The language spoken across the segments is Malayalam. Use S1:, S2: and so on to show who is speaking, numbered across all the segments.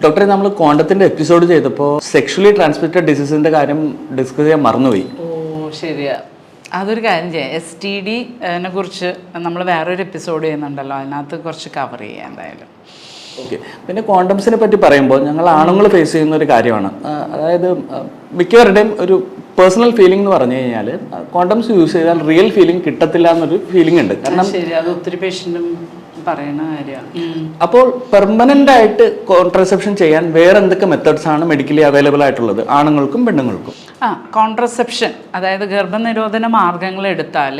S1: ഡോക്ടറെ, നമ്മൾ കോണ്ടത്തിന്റെ എപ്പിസോഡ് ചെയ്തപ്പോൾ സെക്ഷലി ട്രാൻസ്മിറ്റഡ് ഡിസീസിന്റെ കാര്യം ഡിസ്കസ് ചെയ്യാൻ മറന്നുപോയി.
S2: ഓ ശരിയാ, അതൊരു കാര്യം ചെയ്യാം. STD കുറിച്ച് നമ്മൾ വേറൊരു എപ്പിസോഡ് ചെയ്യുന്നുണ്ടല്ലോ, അതിനകത്ത് കുറച്ച് കവർ ചെയ്യാം എന്തായാലും.
S1: ഓക്കെ. പിന്നെ കോണ്ടംസിനെ പറ്റി പറയുമ്പോൾ ഞങ്ങൾ ആണുങ്ങൾ ഫേസ് ചെയ്യുന്ന ഒരു കാര്യമാണ്. അതായത് മിക്കവരുടെയും ഒരു പേഴ്സണൽ ഫീലിംഗ് എന്ന് പറഞ്ഞു കഴിഞ്ഞാൽ കോണ്ടംസ് യൂസ് ചെയ്താൽ റിയൽ ഫീലിംഗ് കിട്ടത്തില്ല എന്നൊരു ഫീലിംഗ് ഉണ്ട്. കാരണം
S2: ശരി, അത് ഒത്തിരി പേഷ്യൻറ്റും പറയുന്ന കാര്യമാണ്.
S1: അപ്പോൾ പെർമനന്റ് ആയിട്ട് കോൺട്രസെപ്ഷൻ ചെയ്യാൻ വേറെ എന്തൊക്കെ മെത്തേഡ്സ് ആണ് മെഡിക്കലി അവൈലബിൾ ആയിട്ടുള്ളത് ആണുങ്ങൾക്കും പെണ്ണുങ്ങൾക്കും?
S2: കോൺട്രസെപ്ഷൻ, അതായത് ഗർഭനിരോധന മാർഗങ്ങൾ എടുത്താൽ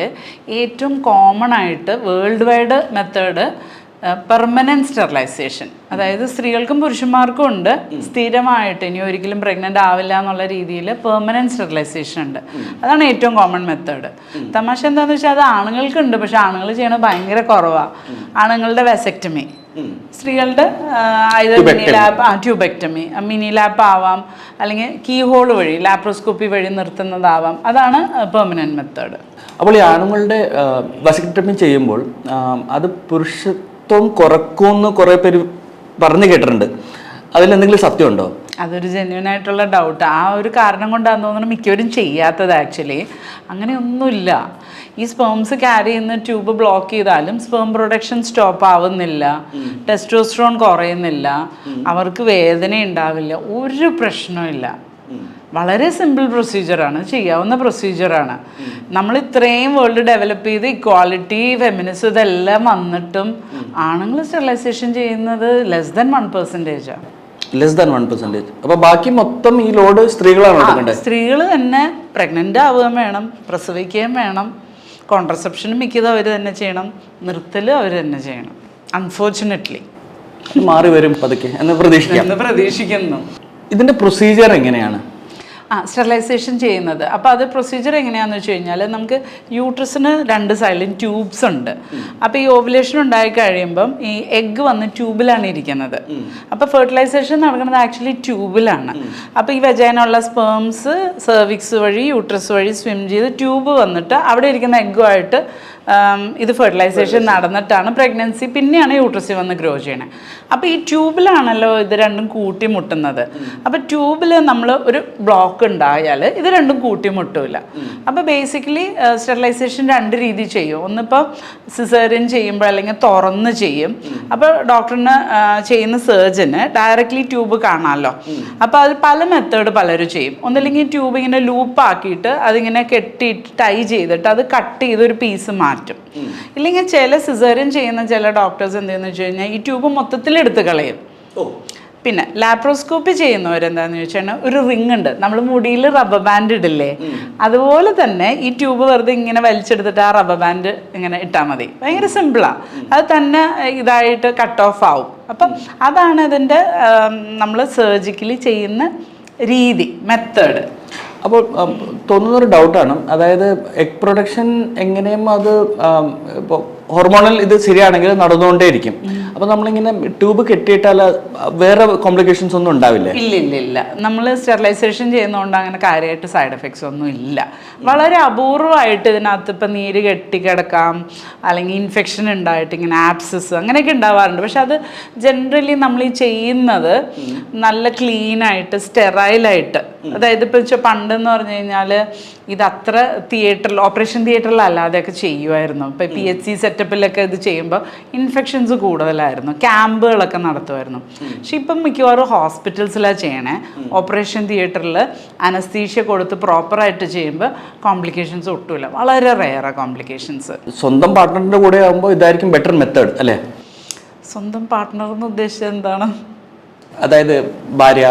S2: ഏറ്റവും കോമൺ ആയിട്ട് world wide method permanent sterilisation. അതായത് സ്ത്രീകൾക്കും പുരുഷന്മാർക്കും ഉണ്ട്. സ്ഥിരമായിട്ട് ഇനി ഒരിക്കലും പ്രഗ്നൻ്റ് ആവില്ല എന്നുള്ള രീതിയിൽ പെർമനൻറ്റ് സ്റ്റെറിലൈസേഷൻ ഉണ്ട്. അതാണ് ഏറ്റവും കോമൺ മെത്തേഡ്. തമാശ എന്താണെന്ന് വെച്ചാൽ അത് ആണുങ്ങൾക്കുണ്ട്, പക്ഷെ ആണുങ്ങൾ ചെയ്യണത് ഭയങ്കര കുറവാണ്. ആണുങ്ങളുടെ വെസക്ടമി, സ്ത്രീകളുടെ mini lap, tubectomy, mini lap ആവാം, അല്ലെങ്കിൽ കീ ഹോൾ വഴി ലാപ്രോസ്കോപ്പി വഴി നിർത്തുന്നതാവാം. അതാണ് പെർമനൻറ്റ് മെത്തേഡ്.
S1: അപ്പോൾ ഈ ആണുങ്ങളുടെ വസക്ടമി ചെയ്യുമ്പോൾ അത് പുരുഷത്വം കുറക്കുമെന്ന് കുറേ പേര് പറഞ്ഞു കേട്ടിട്ടുണ്ട്. അതിലെന്തെങ്കിലും സത്യമുണ്ടോ?
S2: അതൊരു ജെന്യൂൻ ആയിട്ടുള്ള ഡൗട്ട്. ആ ഒരു കാരണം കൊണ്ടാന്ന് തോന്നുന്നു മിക്കവരും ചെയ്യാത്തത്. ആക്ച്വലി അങ്ങനെയൊന്നുമില്ല. ഈ സ്പേംസ് ക്യാരി ചെയ്യുന്ന ട്യൂബ് ബ്ലോക്ക് ചെയ്താലും സ്പേം പ്രൊഡക്ഷൻ സ്റ്റോപ്പ് ആവുന്നില്ല, ടെസ്റ്റോസ്റ്ററോൺ കുറയുന്നില്ല, അവർക്ക് വേദന ഉണ്ടാവില്ല, ഒരു പ്രശ്നമില്ല. വളരെ സിമ്പിൾ പ്രൊസീജിയറാണ്, ചെയ്യാവുന്ന പ്രൊസീജിയറാണ്. നമ്മൾ ഇത്രയും വേൾഡ് ഡെവലപ്പ് ചെയ്ത് ഇക്വാളിറ്റി, ഫെമിനിസം ഇതെല്ലാം വന്നിട്ടും ആണുങ്ങൾ സ്റ്റെറിലൈസേഷൻ ചെയ്യുന്നത് ലെസ് ദാൻ 1%.
S1: Less than 1%. അപ്പോൾ ബാക്കി മൊത്തം ഈ ലോഡ് സ്ത്രീകളാണ് എടുക്കേണ്ടത്.
S2: സ്ത്രീകൾ തന്നെ പ്രഗ്നൻ്റ് ആവുകയും വേണം, പ്രസവിക്കുകയും വേണം, കോൺട്രസെപ്ഷനും മിക്കതും അവർ തന്നെ ചെയ്യണം, നിർത്തലും അവർ തന്നെ ചെയ്യണം. അൺഫോർച്ചുനേറ്റ്ലി
S1: മാറി വരും പതുക്കെ എന്ന്
S2: പ്രതീക്ഷിക്കുന്നു.
S1: ഇതിന്റെ പ്രൊസീജിയർ എങ്ങനെയാണ്?
S2: സ്റ്റെറിലൈസേഷൻ ചെയ്യുന്നത്? അപ്പോൾ അത് പ്രൊസീജിയർ എങ്ങനെയാണെന്ന് വെച്ച് കഴിഞ്ഞാൽ, നമുക്ക് യൂട്രസിന് 2 സൈഡിലും ട്യൂബ്സ് ഉണ്ട്. അപ്പോൾ ഈ ഓവുലേഷൻ ഉണ്ടായി കഴിയുമ്പം ഈ എഗ്ഗ് വന്ന് ട്യൂബിലാണ് ഇരിക്കുന്നത്. അപ്പോൾ ഫെർട്ടിലൈസേഷൻ നടക്കുന്നത് ആക്ച്വലി ട്യൂബിലാണ്. അപ്പോൾ ഈ വെജൈനുള്ള സ്പേംസ് സെർവിക്സ് വഴി യൂട്രസ് വഴി സ്വിം ചെയ്ത് ട്യൂബ് വന്നിട്ട് അവിടെ ഇരിക്കുന്ന എഗ്ഗുമായിട്ട് ഇത് ഫെർട്ടിലൈസേഷൻ നടന്നിട്ടാണ് പ്രഗ്നൻസി പിന്നെയാണ് യൂട്രസിൽ വന്ന് ഗ്രോ ചെയ്യണേ. അപ്പോൾ ഈ ട്യൂബിലാണല്ലോ ഇത് രണ്ടും കൂട്ടിമുട്ടുന്നത്. അപ്പോൾ ട്യൂബിൽ നമ്മൾ ഒരു ബ്ലോക്ക് ഉണ്ടായാൽ ഇത് രണ്ടും കൂട്ടിമുട്ടില്ല. അപ്പോൾ ബേസിക്കലി സ്റ്റെറിലൈസേഷൻ 2 രീതി ചെയ്യും. ഒന്നിപ്പോൾ സിസേറിയൻ ചെയ്യുമ്പോൾ അല്ലെങ്കിൽ തുറന്ന് ചെയ്യും. അപ്പോൾ ഡോക്ടറിന് ചെയ്യുന്ന സർജന് ഡയറക്റ്റ്ലി ട്യൂബ് കാണാമല്ലോ. അപ്പോൾ അത് പല മെത്തേഡ് പലരും ചെയ്യും. ഒന്നില്ലെങ്കിൽ ട്യൂബ് ഇങ്ങനെ ലൂപ്പാക്കിയിട്ട് അതിങ്ങനെ കെട്ടിയിട്ട് ടൈ ചെയ്തിട്ട് അത് കട്ട് ചെയ്ത് ഒരു പീസ് മാറ്റും. ഇല്ലെങ്കിൽ ചില സിസേറിയൻ ചെയ്യുന്ന ചില ഡോക്ടേഴ്സ് എന്തെന്ന് വെച്ച് കഴിഞ്ഞാൽ ഈ ട്യൂബ് മൊത്തത്തിൽ എടുത്ത് കളയും. പിന്നെ ലാപ്രോസ്കോപ്പി ചെയ്യുന്നവരെന്താണെന്ന് ചോദിച്ചാൽ ഒരു റിങ് ഉണ്ട്, നമ്മൾ മുടിയിൽ റബ്ബർ ബാൻഡ് ഇടില്ലേ, അതുപോലെ തന്നെ ഈ ട്യൂബ് വെറുതെ ഇങ്ങനെ വലിച്ചെടുത്തിട്ട് ആ റബ്ബർ ബാൻഡ് ഇങ്ങനെ ഇട്ടാൽ മതി. ഭയങ്കര സിമ്പിളാണ്. അത് തന്നെ ഇതായിട്ട് കട്ട് ഓഫ് ആവും. അപ്പം അതാണ് ഇതിൻ്റെ നമ്മൾ സർജിക്കലി ചെയ്യുന്ന രീതി, മെത്തേഡ്.
S1: അപ്പോൾ തോന്നുന്നൊരു ഡൗട്ടാണ്, അതായത് എഗ് പ്രൊഡക്ഷൻ എങ്ങനെയും അത് ഇപ്പോൾ ഹോർമോണൽ ഇത് ശരിയാണെങ്കിൽ നടന്നുകൊണ്ടേയിരിക്കും. അപ്പോൾ നമ്മളിങ്ങനെ ട്യൂബ് കെട്ടിയിട്ടാൽ വേറെ കോംപ്ലിക്കേഷൻസ് ഒന്നും ഉണ്ടാവില്ലേ?
S2: ഇല്ല. നമ്മൾ സ്റ്റെറിലൈസേഷൻ ചെയ്യുന്നതുകൊണ്ട് അങ്ങനെ കാര്യമായിട്ട് സൈഡ് എഫക്ട്സ് ഒന്നും ഇല്ല. വളരെ അപൂർവമായിട്ട് ഇതിനകത്ത് ഇപ്പം നീര് കെട്ടിക്കിടക്കാം, അല്ലെങ്കിൽ ഇൻഫെക്ഷൻ ഉണ്ടായിട്ട് ഇങ്ങനെ ആപ്സസ് അങ്ങനെയൊക്കെ ഉണ്ടാവാറുണ്ട്. പക്ഷെ അത് ജനറലി നമ്മൾ ഈ ചെയ്യുന്നത് നല്ല ക്ലീനായിട്ട് സ്റ്റെറൈലായിട്ട്, അതായത് ഇപ്പോൾ പണ്ടെന്ന് പറഞ്ഞു കഴിഞ്ഞാൽ ഇതത്ര തിയേറ്ററിൽ, ഓപ്പറേഷൻ തിയേറ്ററിൽ അല്ലാതെയൊക്കെ ചെയ്യുമായിരുന്നു. ഇപ്പോൾ PHC സെറ്റപ്പിലൊക്കെ ഇത് ചെയ്യുമ്പോൾ ഇൻഫെക്ഷൻസ് കൂടുതലായിരുന്നു, ക്യാമ്പുകളൊക്കെ നടത്തുമായിരുന്നു. പക്ഷെ ഇപ്പം മിക്കവാറും ഹോസ്പിറ്റൽസിലാണ് ചെയ്യണേ. ഓപ്പറേഷൻ തിയേറ്ററിൽ അനസ്തീഷ്യ കൊടുത്ത് പ്രോപ്പറായിട്ട് ചെയ്യുമ്പോൾ കോംപ്ലിക്കേഷൻസ് ഒട്ടുമില്ല, വളരെ റെയറാണ് കോംപ്ലിക്കേഷൻസ്.
S1: സ്വന്തം പാർട്ട്ണറിൻ്റെ കൂടെ ആകുമ്പോൾ ഇതായിരിക്കും ബെറ്റർ മെത്തേഡ് അല്ലേ?
S2: സ്വന്തം പാർട്ട്ണർ എന്ന് ഉദ്ദേശിച്ചത് എന്താണ്?
S1: അതായത് ഭാര്യ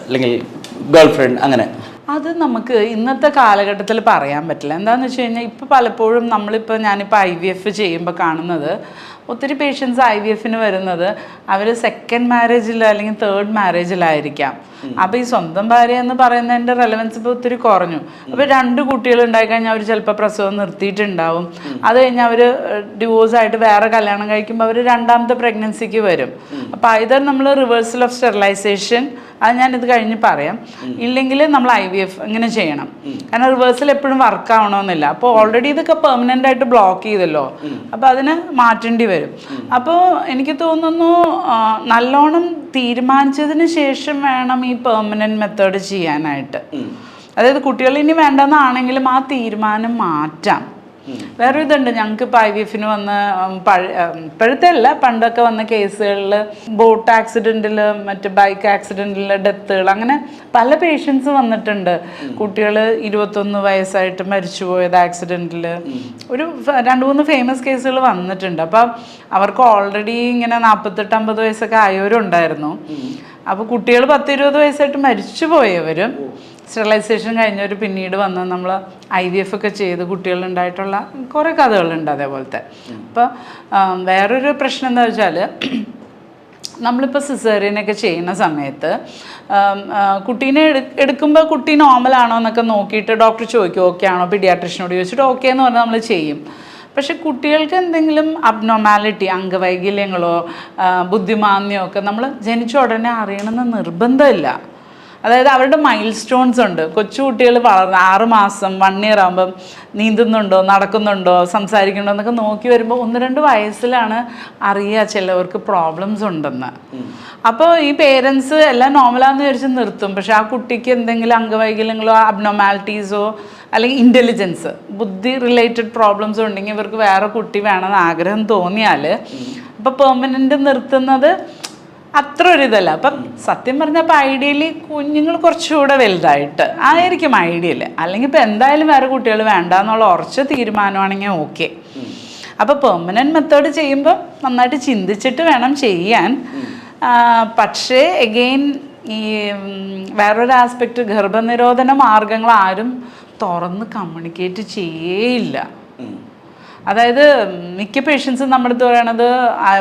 S1: അല്ലെങ്കിൽ ഗേൾ ഫ്രണ്ട് അങ്ങനെ?
S2: അത് നമുക്ക് ഇന്നത്തെ കാലഘട്ടത്തിൽ പറയാൻ പറ്റില്ല. എന്താണെന്ന് വെച്ച് കഴിഞ്ഞാൽ ഇപ്പോൾ പലപ്പോഴും ഞാനിപ്പോൾ IVF ചെയ്യുമ്പോൾ കാണുന്നത്, ഒത്തിരി പേഷ്യൻസ് IVFന് വരുന്നത് അവർ സെക്കൻഡ് മാരേജിലോ അല്ലെങ്കിൽ തേർഡ് മാരേജിലായിരിക്കാം. അപ്പോൾ ഈ സ്വന്തം ഭാര്യ എന്ന് പറയുന്നതിൻ്റെ റെലവൻസ് ഇപ്പോൾ ഒത്തിരി കുറഞ്ഞു. അപ്പോൾ 2 കുട്ടികൾ ഉണ്ടായിക്കഴിഞ്ഞാൽ അവർ ചിലപ്പോൾ പ്രസവം നിർത്തിയിട്ടുണ്ടാവും. അത് കഴിഞ്ഞാൽ അവർ ഡിവോഴ്സായിട്ട് വേറെ കല്യാണം കഴിക്കുമ്പോൾ അവർ 2ാമത്തെ പ്രഗ്നൻസിക്ക് വരും. അപ്പോൾ ഐദർ നമ്മൾ റിവേഴ്സൽ ഓഫ് സ്റ്റെറിലൈസേഷൻ അത് ഞാനിത് കഴിഞ്ഞ് പറയാം. ഇല്ലെങ്കിൽ നമ്മൾ IVF ഇങ്ങനെ ചെയ്യണം. കാരണം റിവേഴ്സൽ എപ്പോഴും വർക്ക് ആവണമെന്നില്ല. അപ്പോൾ ഓൾറെഡി ഇതൊക്കെ പെർമനൻ്റ് ആയിട്ട് ബ്ലോക്ക് ചെയ്തല്ലോ, അപ്പോൾ അതിന് മാറ്റേണ്ടി വരും. അപ്പോൾ എനിക്ക് തോന്നുന്നു നല്ലോണം തീരുമാനിച്ചതിന് ശേഷം വേണം ഈ പെർമനൻറ്റ് മെത്തേഡ് ചെയ്യാനായിട്ട്. അതായത് കുട്ടികൾ ഇനി വേണ്ടെന്നാണെങ്കിലും ആ തീരുമാനം മാറ്റാം. വേറെ ഇതുണ്ട്, ഞങ്ങൾക്ക് ഇപ്പോൾ IVF-ന് വന്ന് ഇപ്പോഴത്തെ അല്ല, പണ്ടൊക്കെ വന്ന കേസുകളിൽ ബോട്ട് ആക്സിഡൻറ്റിൽ, മറ്റ് ബൈക്ക് ആക്സിഡൻറ്റിൽ ഡെത്തുകൾ, അങ്ങനെ പല പേഷ്യൻസ് വന്നിട്ടുണ്ട്. കുട്ടികൾ 21 വയസ്സായിട്ട് മരിച്ചു പോയത് ആക്സിഡൻറ്റിൽ. ഒരു 2-3 ഫേമസ് കേസുകൾ വന്നിട്ടുണ്ട്. അപ്പം അവർക്ക് ഓൾറെഡി ഇങ്ങനെ 48-50 വയസ്സൊക്കെ ആയവരുണ്ടായിരുന്നു. അപ്പോൾ കുട്ടികൾ 10-20 വയസ്സായിട്ട് മരിച്ചു പോയവരും സ്റ്റെറിലൈസേഷൻ കഴിഞ്ഞവർ പിന്നീട് വന്ന് നമ്മൾ IVF ഒക്കെ ചെയ്ത് കുട്ടികളുണ്ടായിട്ടുള്ള കുറേ കഥകളുണ്ട് അതേപോലത്തെ. അപ്പോൾ വേറൊരു പ്രശ്നം എന്താ വെച്ചാൽ, നമ്മളിപ്പോൾ സിസേറിയനൊക്കെ ചെയ്യുന്ന സമയത്ത് കുട്ടീനെ എടുക്കുമ്പോൾ കുട്ടി നോർമലാണോ എന്നൊക്കെ നോക്കിയിട്ട് ഡോക്ടർ ചോദിക്കും, ഓക്കെ ആണോ, പീഡിയാട്രിഷ്യനോട് ചോദിച്ചിട്ട് ഓക്കെ എന്ന് പറഞ്ഞാൽ നമ്മൾ ചെയ്യും. പക്ഷെ കുട്ടികൾക്ക് എന്തെങ്കിലും അബ്നോർമാലിറ്റി, അംഗവൈകല്യങ്ങളോ ബുദ്ധിമാന്ദ്യമോ ഒക്കെ നമ്മൾ ജനിച്ച ഉടനെ അറിയണമെന്ന് നിർബന്ധമില്ല. അതായത് അവരുടെ മൈൽ സ്റ്റോൺസ് ഉണ്ട്. കൊച്ചു കുട്ടികൾ വളർന്ന് 6 മാസം 1 ഇയർ ആകുമ്പം നീന്തുന്നുണ്ടോ, നടക്കുന്നുണ്ടോ, സംസാരിക്കുന്നുണ്ടോ എന്നൊക്കെ നോക്കി വരുമ്പോൾ 1-2 വയസ്സിലാണ് അറിയുക ചിലവർക്ക് പ്രോബ്ലംസ് ഉണ്ടെന്ന്. അപ്പോൾ ഈ പേരൻസ് എല്ലാം നോർമലാന്ന് വിചാരിച്ച് നിർത്തും. പക്ഷെ ആ കുട്ടിക്ക് എന്തെങ്കിലും അംഗവൈകല്യങ്ങളോ അബ്നോർമാലിറ്റീസോ അല്ലെങ്കിൽ ഇൻ്റലിജൻസ്, ബുദ്ധി റിലേറ്റഡ് പ്രോബ്ലംസ് ഉണ്ടെങ്കിൽ ഇവർക്ക് വേറെ കുട്ടി വേണമെന്ന് ആഗ്രഹം തോന്നിയാൽ അപ്പോൾ പെർമനൻ്റ് നിർത്തുന്നത് അത്ര ഒരു ഇതല്ല. അപ്പം സത്യം പറഞ്ഞാൽ അപ്പോൾ ഐഡിയലി കുഞ്ഞുങ്ങൾ കുറച്ചുകൂടെ വലുതായിട്ട് ആയിരിക്കും ഐഡിയൽ. അല്ലെങ്കിൽ ഇപ്പോൾ എന്തായാലും വേറെ കുട്ടികൾ വേണ്ട എന്നുള്ള ഉറച്ച തീരുമാനമാണെങ്കിൽ ഓക്കെ. അപ്പോൾ പെർമനൻറ്റ് മെത്തേഡ് ചെയ്യുമ്പോൾ നന്നായിട്ട് ചിന്തിച്ചിട്ട് വേണം ചെയ്യാൻ. പക്ഷേ എഗെയിൻ ഈ വേറൊരു ആസ്പെക്റ്റ്, ഗർഭനിരോധന മാർഗങ്ങൾ ആരും തുറന്ന് കമ്മ്യൂണിക്കേറ്റ് ചെയ്യേയില്ല. അതായത് മിക്ക പേഷ്യൻസും നമ്മുടെ അടുത്ത് പറയണത്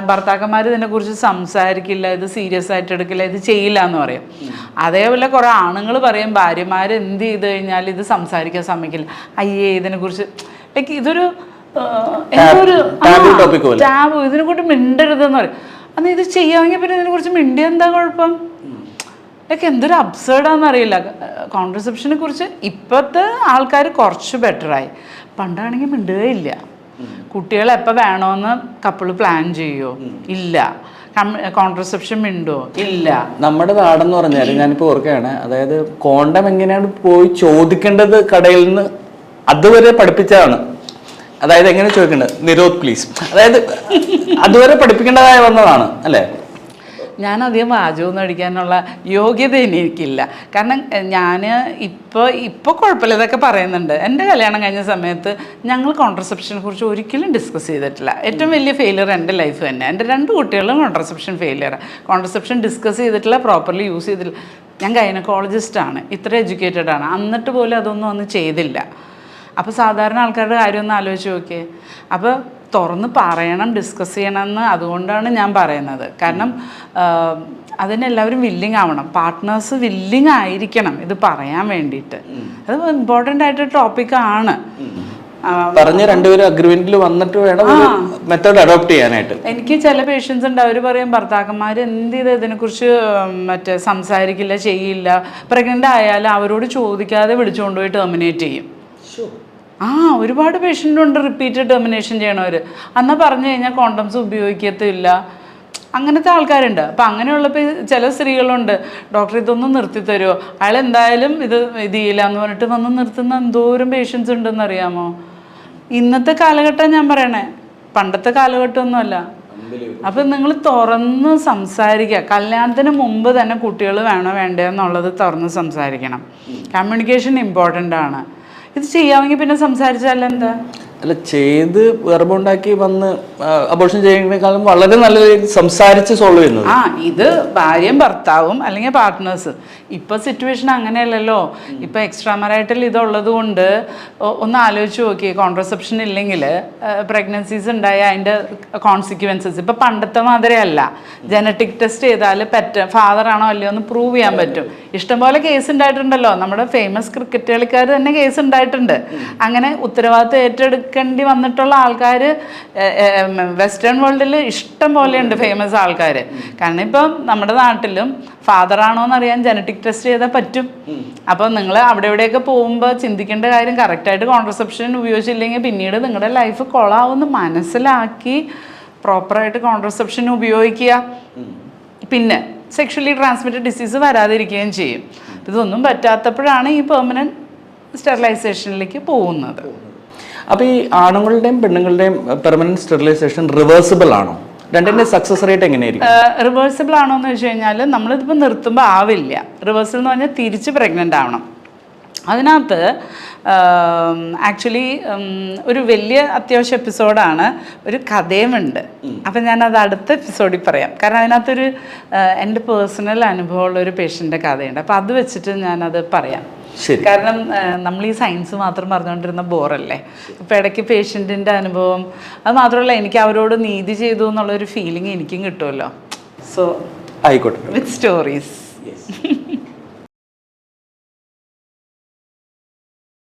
S2: ഭർത്താക്കന്മാർ ഇതിനെക്കുറിച്ച് സംസാരിക്കില്ല, ഇത് സീരിയസ് ആയിട്ട് എടുക്കില്ല, ഇത് ചെയ്യില്ല എന്ന് പറയും. അതേപോലെ കുറേ ആണുങ്ങൾ പറയും ഭാര്യമാർ എന്ത് ചെയ്ത് കഴിഞ്ഞാൽ ഇത് സംസാരിക്കാൻ സമ്മതിക്കില്ല, അയ്യേ ഇതിനെക്കുറിച്ച് ലൈക്ക് ഇതൊരു ടാബു, ഇതിനെക്കുറിച്ച് മിണ്ടരുതെന്ന് പറയും. അന്ന് ഇത് ചെയ്യാമെങ്കിൽ പിന്നെ ഇതിനെക്കുറിച്ച് മിണ്ടിയ എന്താ കുഴപ്പം? ലൈക്ക് എന്തൊരു അബ്സേർഡാണെന്നറിയില്ല. കോൺട്രസെപ്ഷനെ കുറിച്ച് ഇപ്പോഴത്തെ ആൾക്കാർ കുറച്ച് ബെറ്ററായി. പണ്ടാണെങ്കിൽ മിണ്ടുകയില്ല. കുട്ടികൾ എപ്പോൾ വേണമെന്ന് കപ്പിള് പ്ലാൻ ചെയ്യുമോ? ഇല്ല. കോൺട്രസെപ്ഷൻ മിണ്ടോ? ഇല്ല.
S1: നമ്മുടെ നാടെന്ന് പറഞ്ഞാൽ ഞാനിപ്പോൾ ഓർക്കുകയാണ്, അതായത് കോണ്ടം എങ്ങനെയാണ് പോയി ചോദിക്കേണ്ടത് കടയിൽ നിന്ന് അതുവരെ പഠിപ്പിച്ചതാണ്. അതായത് എങ്ങനെ ചോദിക്കേണ്ടത്, നിരോധ് പ്ലീസ്, അതായത് അതുവരെ പഠിപ്പിക്കേണ്ടതായി വന്നതാണ് അല്ലേ?
S2: ഞാനധികം വാചകമൊന്നും അടിക്കാനുള്ള യോഗ്യത എനിക്കില്ല. കാരണം ഞാൻ ഇപ്പോൾ കുഴപ്പമില്ല, ഇതൊക്കെ പറയുന്നുണ്ട്. എൻ്റെ കല്യാണം കഴിഞ്ഞ സമയത്ത് ഞങ്ങൾ കോൺട്രസെപ്ഷനെ കുറിച്ച് ഒരിക്കലും ഡിസ്കസ് ചെയ്തിട്ടില്ല. ഏറ്റവും വലിയ ഫെയിലിയർ എൻ്റെ ലൈഫ് തന്നെ. എൻ്റെ 2 കുട്ടികളും കോൺട്രസെപ്ഷൻ ഫെയിലിയർ. കോൺട്രസെപ്ഷൻ ഡിസ്കസ് ചെയ്തിട്ടില്ല, പ്രോപ്പർലി യൂസ് ചെയ്തിട്ടില്ല. ഞാൻ ഗൈനക്കോളജിസ്റ്റാണ്, ഇത്ര എഡ്യൂക്കേറ്റഡ് ആണ്, എന്നിട്ട് പോലും അതൊന്നും ഒന്നും ചെയ്തില്ല. അപ്പോൾ സാധാരണ ആൾക്കാരുടെ കാര്യം ഒന്ന് ആലോചിച്ച് നോക്കിയേ. അപ്പോൾ തുറന്ന് പറയണം, ഡിസ്കസ് ചെയ്യണമെന്ന് അതുകൊണ്ടാണ് ഞാൻ പറയുന്നത്. കാരണം അതിനെല്ലാവരും വില്ലിങ് ആവണം, പാർട്ട്നേഴ്സ് വില്ലിങ് ആയിരിക്കണം ഇത് പറയാൻ വേണ്ടിയിട്ട്. അത് ഇമ്പോർട്ടൻ്റ് ആയിട്ട് ടോപ്പിക്കാണ്.
S1: പറഞ്ഞ് രണ്ടുപേരും അഗ്രിമെന്റിൽ വന്നിട്ട് വേണം മെത്തേഡ് അഡോപ്റ്റ് ചെയ്യാനായിട്ട്.
S2: എനിക്ക് ചില പേഷ്യൻസ് ഉണ്ട്, അവർ പറയും ഭർത്താക്കന്മാർ എന്ത് ചെയ്ത് ഇതിനെക്കുറിച്ച് മറ്റേ സംസാരിക്കില്ല, ചെയ്യില്ല. പ്രഗ്നൻ്റ് ആയാലും അവരോട് ചോദിക്കാതെ വിളിച്ചുകൊണ്ടുപോയി ടെർമിനേറ്റ് ചെയ്യും. ഒരുപാട് പേഷ്യൻ്റ് ഉണ്ട് റിപ്പീറ്റഡ് ടെർമിനേഷൻ ചെയ്യണവർ. അന്നാ പറഞ്ഞു കഴിഞ്ഞാൽ കോണ്ടംസ് ഉപയോഗിക്കത്തില്ല, അങ്ങനത്തെ ആൾക്കാരുണ്ട്. അപ്പം അങ്ങനെയുള്ളപ്പോൾ ചില സ്ത്രീകളുണ്ട്, ഡോക്ടർ ഇതൊന്നും നിർത്തി തരുമോ, അയാൾ എന്തായാലും ഇത് ചെയ്യില്ല എന്ന് പറഞ്ഞിട്ട് വന്ന് നിർത്തുന്ന എന്തോരം പേഷ്യൻസ് ഉണ്ടെന്നറിയാമോ? ഇന്നത്തെ കാലഘട്ടം ഞാൻ പറയണേ, പണ്ടത്തെ കാലഘട്ടമൊന്നുമല്ല. അപ്പം നിങ്ങൾ തുറന്ന് സംസാരിക്കുക. കല്യാണത്തിന് മുമ്പ് തന്നെ കുട്ടികൾ വേണോ വേണ്ടേ എന്നുള്ളത് തുറന്ന് സംസാരിക്കണം. കമ്മ്യൂണിക്കേഷൻ ഇമ്പോർട്ടൻ്റ് ആണ്. ഇത് ചെയ്യാമെങ്കിൽ പിന്നെ സംസാരിച്ചാൽ എന്താ?
S1: അല്ല, ചെയ്ത് ഗർഭമുണ്ടാക്കി വന്ന് അബോർഷൻ ചെയ്യുന്നതിനേക്കാളും വളരെ നല്ല രീതിയിൽ സംസാരിച്ച് സോൾവ് ചെയ്യുന്നത്.
S2: ഇത് ഭാര്യയും ഭർത്താവും അല്ലെങ്കിൽ പാർട്ട്നേഴ്സ്. ഇപ്പം സിറ്റുവേഷൻ അങ്ങനെയല്ലല്ലോ. ഇപ്പം എക്സ്ട്രാ മറൈറ്റൽ ഇതുള്ളത് കൊണ്ട് ഒന്ന് ആലോചിച്ച് നോക്കി, കോൺട്രസെപ്ഷൻ ഇല്ലെങ്കിൽ പ്രഗ്നൻസീസ് ഉണ്ടായ അതിൻ്റെ കോൺസിക്വൻസസ് ഇപ്പം പണ്ടത്തെ മാതിരിയല്ല. ജനറ്റിക് ടെസ്റ്റ് ചെയ്താൽ ഫാദർ ആണോ അല്ലയോ എന്ന് പ്രൂവ് ചെയ്യാൻ പറ്റും. ഇഷ്ടംപോലെ കേസ് ഉണ്ടായിട്ടുണ്ടല്ലോ. നമ്മുടെ ഫേമസ് ക്രിക്കറ്റ് കളിക്കാർ തന്നെ കേസ് ഉണ്ടായിട്ടുണ്ട്. അങ്ങനെ ഉത്തരവാദിത്തം എടുക്കേണ്ടി വന്നിട്ടുള്ള ആൾക്കാർ വെസ്റ്റേൺ വേൾഡിൽ ഇഷ്ടം പോലെയുണ്ട് ഫേമസ് ആൾക്കാർ. കാരണം ഇപ്പം നമ്മുടെ നാട്ടിലും ഫാദറാണോ എന്നറിയാൻ ജനറ്റിക് ടെസ്റ്റ് ചെയ്താൽ പറ്റും. അപ്പോൾ നിങ്ങൾ അവിടെ ഇവിടെയൊക്കെ പോകുമ്പോൾ ചിന്തിക്കേണ്ട കാര്യം, കറക്റ്റായിട്ട് കോൺട്രസെപ്ഷൻ ഉപയോഗിച്ചില്ലെങ്കിൽ പിന്നീട് നിങ്ങളുടെ ലൈഫ് കൊളാവുമെന്ന് മനസ്സിലാക്കി പ്രോപ്പറായിട്ട് കോൺട്രസെപ്ഷൻ ഉപയോഗിക്കുക. പിന്നെ സെക്ഷലി ട്രാൻസ്മിറ്റഡ് ഡിസീസ് വരാതിരിക്കുകയും ചെയ്യും. ഇതൊന്നും പറ്റാത്തപ്പോഴാണ് ഈ പെർമനൻറ്റ് സ്റ്റെറിലൈസേഷനിലേക്ക് പോകുന്നത്.
S1: അപ്പോൾ ഈ ആണുങ്ങളുടെയും പെണ്ണുങ്ങളുടെയും പെർമനന്റ് സ്റ്റെറിലൈസേഷൻ റിവേഴ്സിബിൾ ആണോ? രണ്ടിൻ്റെ സക്സസ് റേറ്റ് എങ്ങനെയായിരിക്കും?
S2: റിവേഴ്സിബിൾ ആണോ എന്ന് വെച്ച് കഴിഞ്ഞാൽ നമ്മളിതിപ്പോൾ നിർത്തുമ്പോൾ ആവില്ല. റിവേഴ്സൽ എന്ന് പറഞ്ഞാൽ തിരിച്ച് പ്രഗ്നൻ്റ് ആവണം. അതിനകത്ത് ആക്ച്വലി ഒരു വലിയ അത്യാവശ്യ എപ്പിസോഡാണ്, ഒരു കഥയുമുണ്ട്. അപ്പം ഞാനത് അടുത്ത എപ്പിസോഡിൽ പറയാം. കാരണം അതിനകത്തൊരു എൻ്റെ പേഴ്സണൽ അനുഭവമുള്ള ഒരു പേഷ്യൻ്റെ കഥയുണ്ട്. അപ്പോൾ അത് വെച്ചിട്ട് ഞാനത് പറയാം. കാരണം നമ്മൾ ഈ സയൻസ് മാത്രം പറഞ്ഞുകൊണ്ടിരുന്ന ബോറല്ലേ. അപ്പോൾ ഇടയ്ക്ക് പേഷ്യൻറ്റിൻ്റെ അനുഭവം, അത് മാത്രമല്ല എനിക്ക് അവരോട് നീതി ചെയ്തു എന്നുള്ളൊരു ഫീലിംഗ് എനിക്കും കിട്ടുമല്ലോ. സോ
S1: ആയിക്കോട്ടെ,
S2: വിത്ത് സ്റ്റോറീസ്.